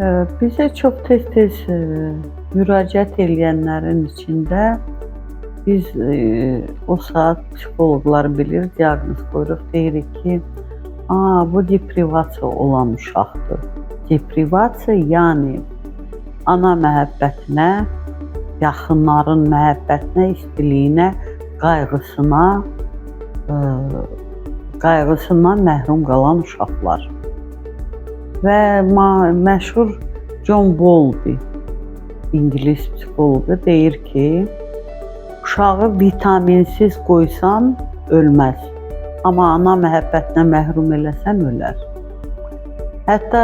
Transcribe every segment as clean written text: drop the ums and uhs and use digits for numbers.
Bizə çox tez-tez müraciət edənlərin içində biz o saat psixoloqlar bilir, diaqnoz qoyuruq, deyirik ki, bu deprivasiya olan uşaqdır. Deprivasiya yəni ana məhəbbətinə, yaxınların məhəbbətinə, istiliyinə, qayğısından məhrum qalan uşaqlar. Və məşhur John Bowlby, İngilis psixoloqu deyir ki, uşağı vitaminsiz qoysan ölməz, amma ana məhəbbətinə məhrum eləsən ölər. Hətta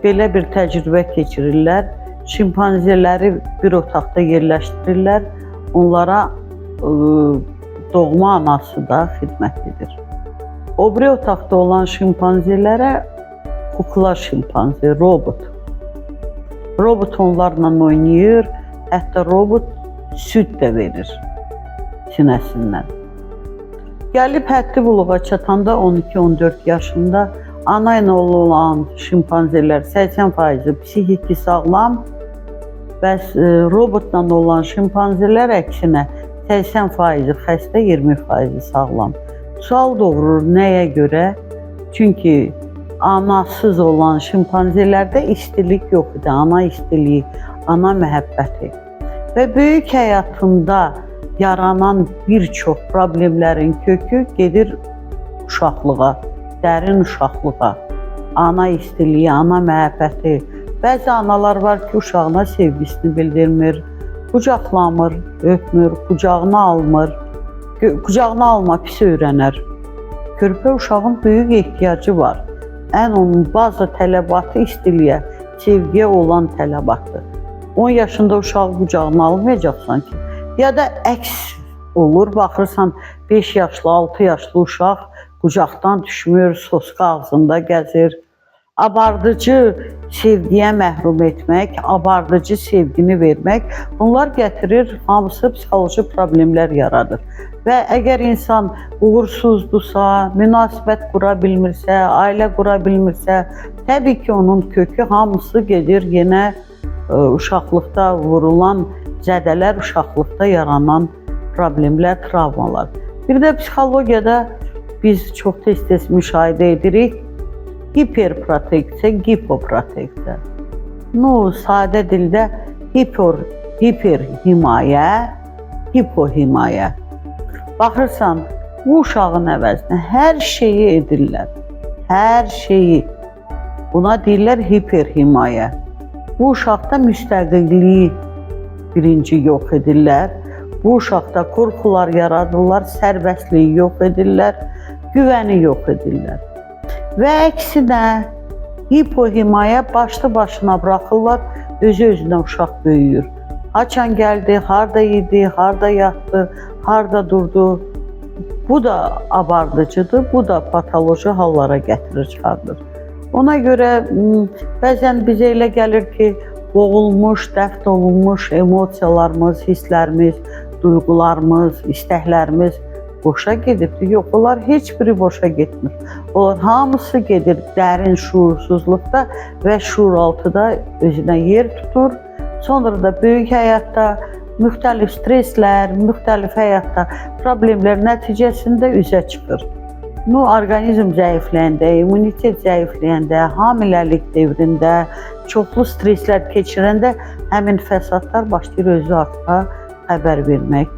belə bir təcrübə keçirirlər, şimpanzeləri bir otaqda yerləşdirirlər, onlara doğma anası da xidmət edir. O biri otaqda olan şimpanzelərə kukla şimpanze, robot. Robot onlarla oynayır, hətta robot süd də verir sinəsindən. Gəlib həddi buluğa çatanda 12-14 yaşında ana ilə olan şimpanzelər 80% psixiki sağlam, bəs robotla olan şimpanzelər əksinə 80% xəstə, 20% sağlam. Sual doğurur nəyə görə? Çünki anasız olan şimpanzelərdə istilik yox idi, ana istiliyi, ana məhəbbəti. Və böyük həyatında yaranan bir çox problemlərin kökü gedir uşaqlığa, dərin uşaqlığa. Ana istiliyi, ana məhəbbəti. Bəzi analar var ki, uşağına sevgisini bildirmir, qucaqlamır, öpmür, qucağına almır. Qucağına alma pis öyrənər. Körpə uşağın böyük ehtiyacı var. Ən onun baza tələbatı istiliyə, sevgiyə olan tələbatdır. 10 yaşında uşağı qucağına almayacaqsan ki, ya da əks olur, baxırsan 5 yaşlı, 6 yaşlı uşaq qucaqdan düşmür, soska ağzında gəzir. Abardıcı sevgiyə məhrum etmək, abardıcı sevgini vermək, bunlar gətirir, hamısı psixoloji problemlər yaradır. Və əgər insan uğursuzdusa, münasibət qura bilmirsə, ailə qura bilmirsə, təbii ki, onun kökü hamısı gedir yenə uşaqlıqda vurulan zədələr, uşaqlıqda yaranan problemlər, travmalar. Bir də psixologiyada biz çox tez-tez müşahidə edirik, hiperproteksiya, gipoproteksiya. Sadə dildə hiperhimayə, hipohimayə. Baxırsan, bu uşağın əvəzinə hər şeyi edirlər, hər şeyi. Buna deyirlər hiperhimayə. Bu uşaqda müstəqilliyi birinci yox edirlər, bu uşaqda qorxular yaradırlar, sərbəstliyi yox edirlər, güvəni yox edirlər. Və əksinə, hipohimayə başlı başına buraxırlar, özü-özünə uşaq böyüyür. Haçan gəldi, harda yedi, harda yatdı, harda durdu. Bu da abardıcıdır, bu da patoloji hallara gətirir, çıxardır. Ona görə bəzən bizə elə gəlir ki, boğulmuş, dəfn olunmuş emosiyalarımız, hisslərimiz, duyğularımız, istəklərimiz boşa gedirdi. Yox, onlar heç biri boşa getmir. Onlar hamısı gedir dərin şuursuzluqda və şuuraltıda özünə yer tutur. Sonra da böyük həyatda müxtəlif streslər, müxtəlif həyatda problemlər nəticəsində üzə çıxır. Orqanizm zəifləyəndə, immunitet zəifləyəndə, hamiləlik dövründə, çoxlu streslər keçirəndə həmin fəsadlar başlayır özü haqda xəbər vermək.